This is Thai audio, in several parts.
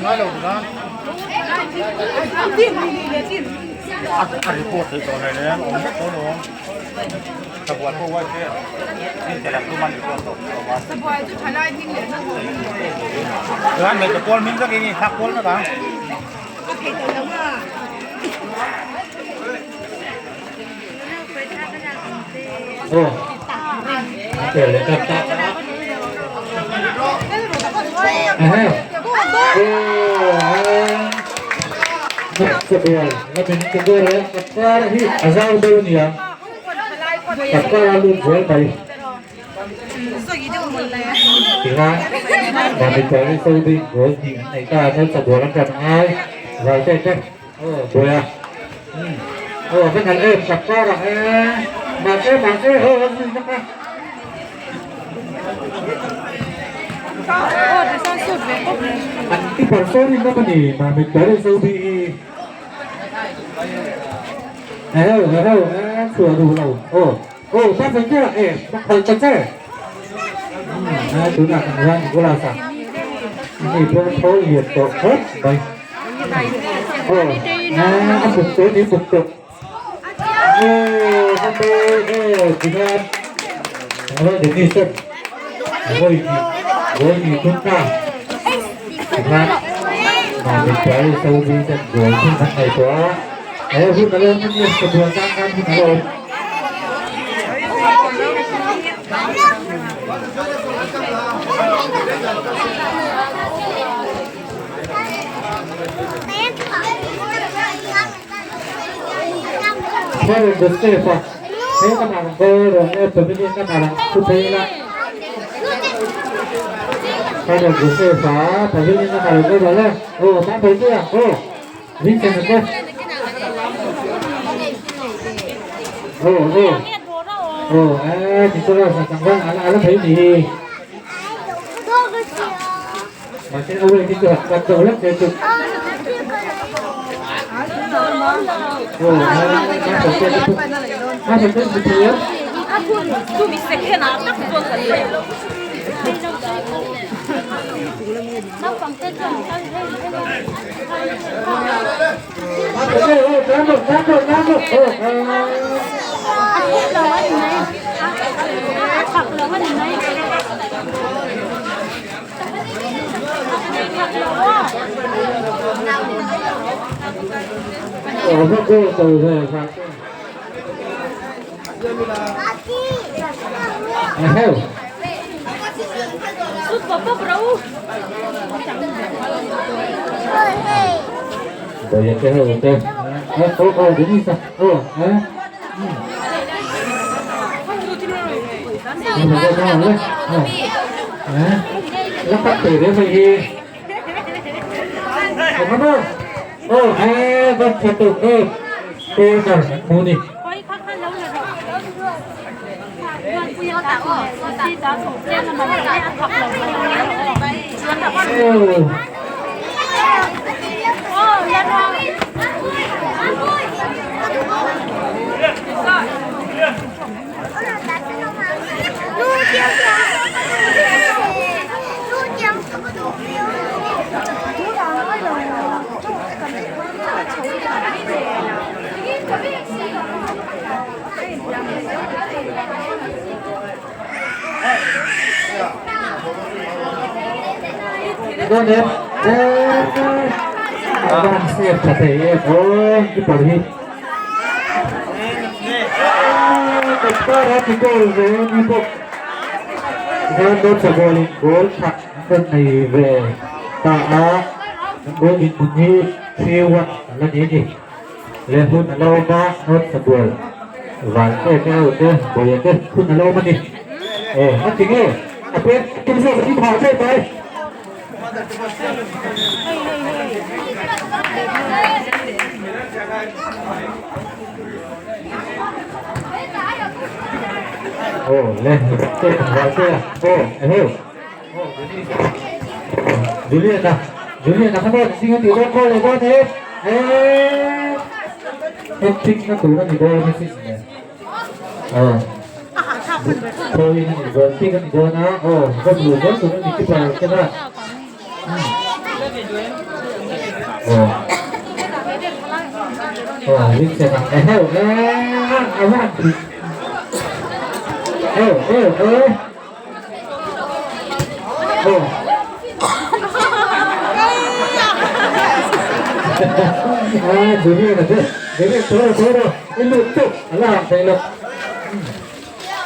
น้อยลงนะจิ้มนี่จิ้มอันนี้พูดถึงตรงไหนเนี่ยผมไม่รู้น้องสบายพวกว่าเนี่ยนี่แต่ละตัวมันอยู่ตัวสบายจะทลายทิ้งเลยนะร้านเด็กจะปนมิ้นสักทีทักปนนะบ้างโอเคเดี๋ยวเราว่าโอ้เกิดเลยครับSebuah, lebih kedua ya, sekarang ini asal dunia, sekarang lu jual baik. Kira, kami cari Saudi, jual di mereka ada sebuah kan ay, raja kan, oh boleh, oh benar sekarang masih, oh ini apa? Oh, dia sangkut deh. Nanti person ini apa nih? Kami cari Saudi. Sửa đủ đầu. Bác phải chưa? Bác phải chân chứ? Chú nào thằng Giang của là sao? Này tôi thôi liệt tổ hết đây. Ăn phục tối đi phục tục. Hôm nay chúng ta để đi sân. Với chúng ta. Mà mình chơi sâu đi sân rồi chúng ta này quá. Hút nó lên nhiên kebuang tangan hút nó lên. Thôi được thế phải. Thế các bạn coi rồi em tự nhiên các bạn cứ thấy là. Thôi được thế phải. Tự nhiên các bạn coi rồi lên. Bạn thấy chưa? Vinh xem được chưa? Thì tôi là thằng Văn nó thấy gì mà sẽ âu lên cái cửa đặt đầu lắc để chụp phải tên gì nhớ 좀 있어 나 딱 좋았어. các cô từ về sáng heo Papa bro. Bây giờ cái heo tên đứng đi sao nhưng mà cái nào đấy nó phát từ đấy vậy gì không có vâng thật tự tôi là mua đi Con đẹp. Con xem thật thể cái bảo đi. Cái đó thì cô về đi bộ. Nên đốt sẽ gối thật bên này về tạ gối nhìn một như siêu là gì lên hút lâu ba hút sẽ buồn và cái đầu tiên bởi cái hút lâu mà đi nó chính ấy à biết kinh doanh đi thảo chơi tới lên chơi thằng chơi em hiểu Julian nào không biết xin tiểu con cô này con thế em thích nó tủ nó thì đôi mới thích này thôi thích nó thì đôi nó con lùi nó tủ nó thì cái vào cái đó วิ่งเสร็จแล้วเอาว่าดูนี่นะเด้อเดี๋ยวโตนี่ลูกตุ๊กอะไรไปลูก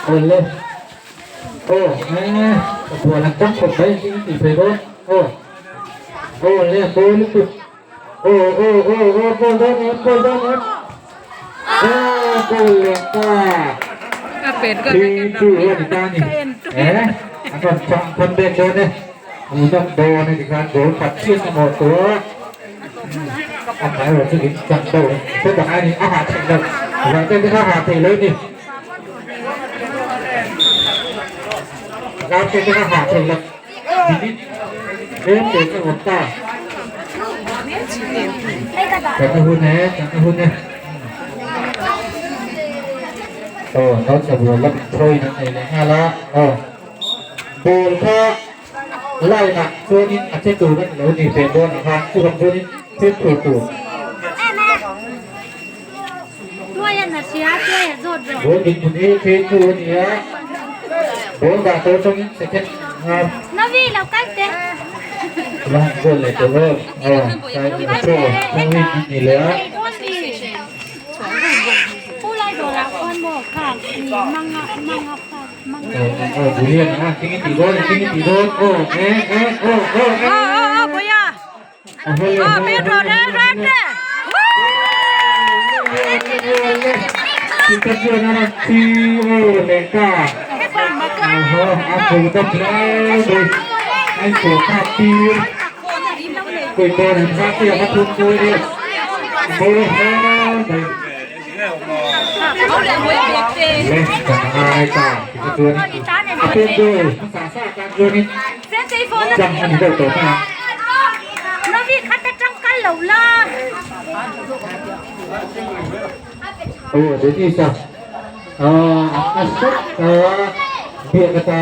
คนเลยปวดหลังจังกดไปที่ไปโดนเลยโตลูกตุ๊กโดนโกลเลยก้าเป็นก็ ที่ชื่อว่าดิการนี่อันนั้นจังคนเด็กโดนเนี่ยมูต้องโดนในการโดนปัดเชี่ยหมดตัวอันไหนเราจะจังโดนเพื่อจะให้อาหารแข็งเลยเราจะได้อาหารเทเลยนี่เราจะได้อาหารเทเลยนิดเล่นเด็กก็หมดตาจังหุ่นเนี่ยน้องจะบัวรับช่วยนั่นเองนะละโบลก็ไล่หนักช่วงนี้อาจจะดูนั่นแล้วนี่เป็นโดนนะครับช่วงนี้เพื่อถูกด้วยอันนั้นเสียด้วยรถเลย โบดินคนนี้คือตัวนี้โบแบบตัวตรงนี้เสร็จครับน้าวีเราใกล้เต็มลองโบเลยตัวเริ่มใช้ที่โชว์น้องวิ่งนี่เลยผู้ไล่ตัวละคนบอกค่ะมังค่ะบุเรียนนะทิ้งตีโดนบ่ยาเป็นรถรัดที่จะเจอนะที่เลก้าaku udah belajar aku tapi kau boleh nanti apa pun kau dia boleh karena kita tuan apa tu masa kan tuan ni jangan ada tu kan Nabi kata cangkal laulah jadi sah asal dia kata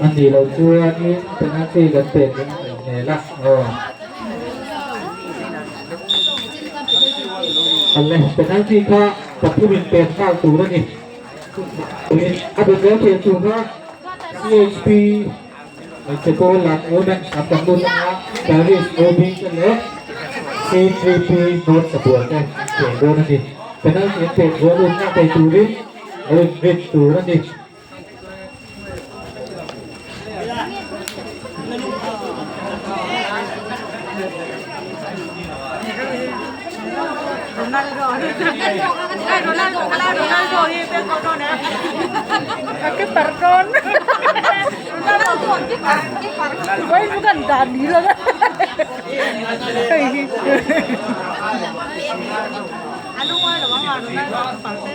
nantiเราช่วยนี่เป็นหน้าที่กันเป็นเนี่ยละอะไรเป็นหน้าที่ก็กับผู้บินเป็นข้าวตูนั่นนี่อาจจะเกิดเหตุสูงก็ CHP จะโกนหลักโอ้นั่นทำกันบุญนะปารีสโอบิกันเลย C3P โน้ตสะบวกได้เก่งด้วยนั่นดิเป็นนักเรียนเก่งหัวรุ่นหน้าไปตูริริดตูนั่นดิโรนัลโดนี่เป็นคนนะque perdón Why bukan tadi lah Anu mah dah bang anu nak partai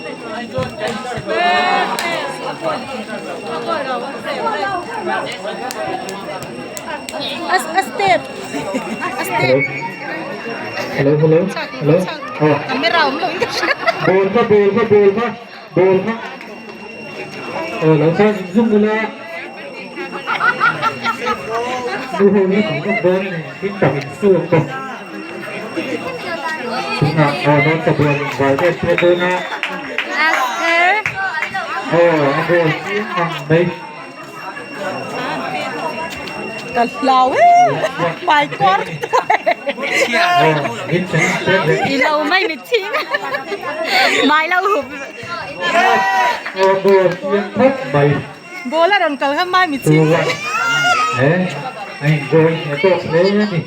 A step Hello kamera om loh bola langsung zoom dulu iniของbolaที่ตัดสู้กันน้องจะเป็นบอลเด็ดไปดูนะbolaที่ทำไปKalau my god Ilaw may mitsin May law Bola ron kalhan may mitsin Ay boy ito play na ni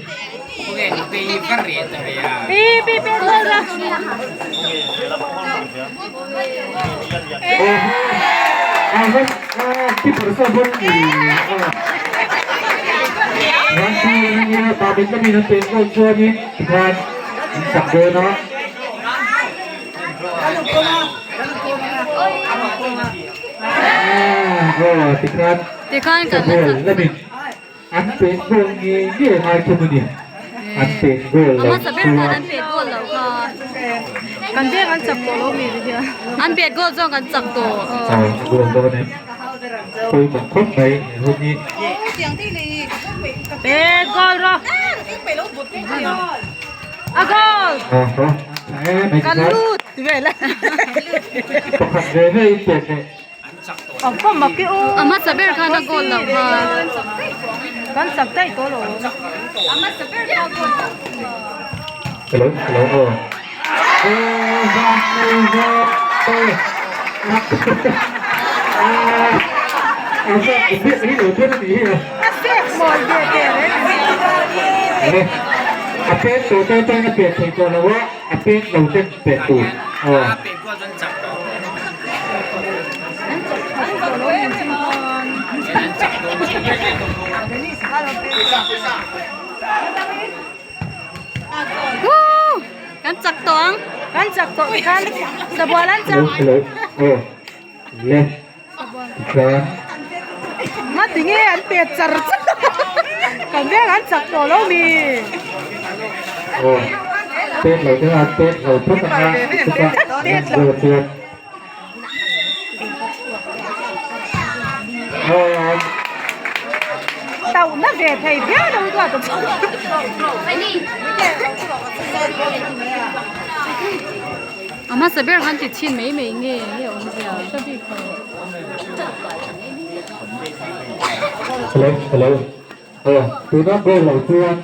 Pi bola Di persabot Nanti ini pabrik kami nanti kau ni kan tak guna. Tikan kan. Lebih. Anpe gol ni dia mai tu ni. Anpe gol. Masa berapa anpe gol lah kan. กันเบียกันจับตัวโลมีเดียวอันเบียก็จ้องกันจับตัว รวมตัวเนี่ยคุยกับคนไหนคนนี้ เบก็รออะก็ อ๋อไม่ กัน ใช่ ลูดเวลา ประคับเลยให้เปลี่ยนเนี่ย อ๋อก็มากี่อูอามาจะเบียกันนะก่อนนะค่ะกันจับได้ตัวโลอามาจะเบียกันก่อน ฮัลโหลโอ้ฟังเลยเอาเสื้อเสื้อนี่หนูเสื้อนี่เหรอ เซ็กมอลเบียเกเลย เนี่ยอาเป็ดตัวเต้นเปลี่ยนถึงตัวแล้วว่าอาเป็ดเราเต้นเปลี่ยนตัวอ๋อ เป็นกว่าจนจับดอก วู้กันจับตัวกันจับตัวกันสบายแล้วจับ ฮัลโหลโอ้เล่นกัน มาถึงเงี้ยอันเปียจัดกันเบียกันจับตัวโลมี โอ้เป็ดเราจะเอาเป็ดเราพัฒนาทุกอย่างเดือดโอ้ เต่าน่าเบียไทยเบียเราตัวตัวอามาเสบียกันติดชิ้นไม่เงี้ยเนี่ยองค์เดียวชอบพี่เขา ฮัลโหลตัวนั้นก็เราชวน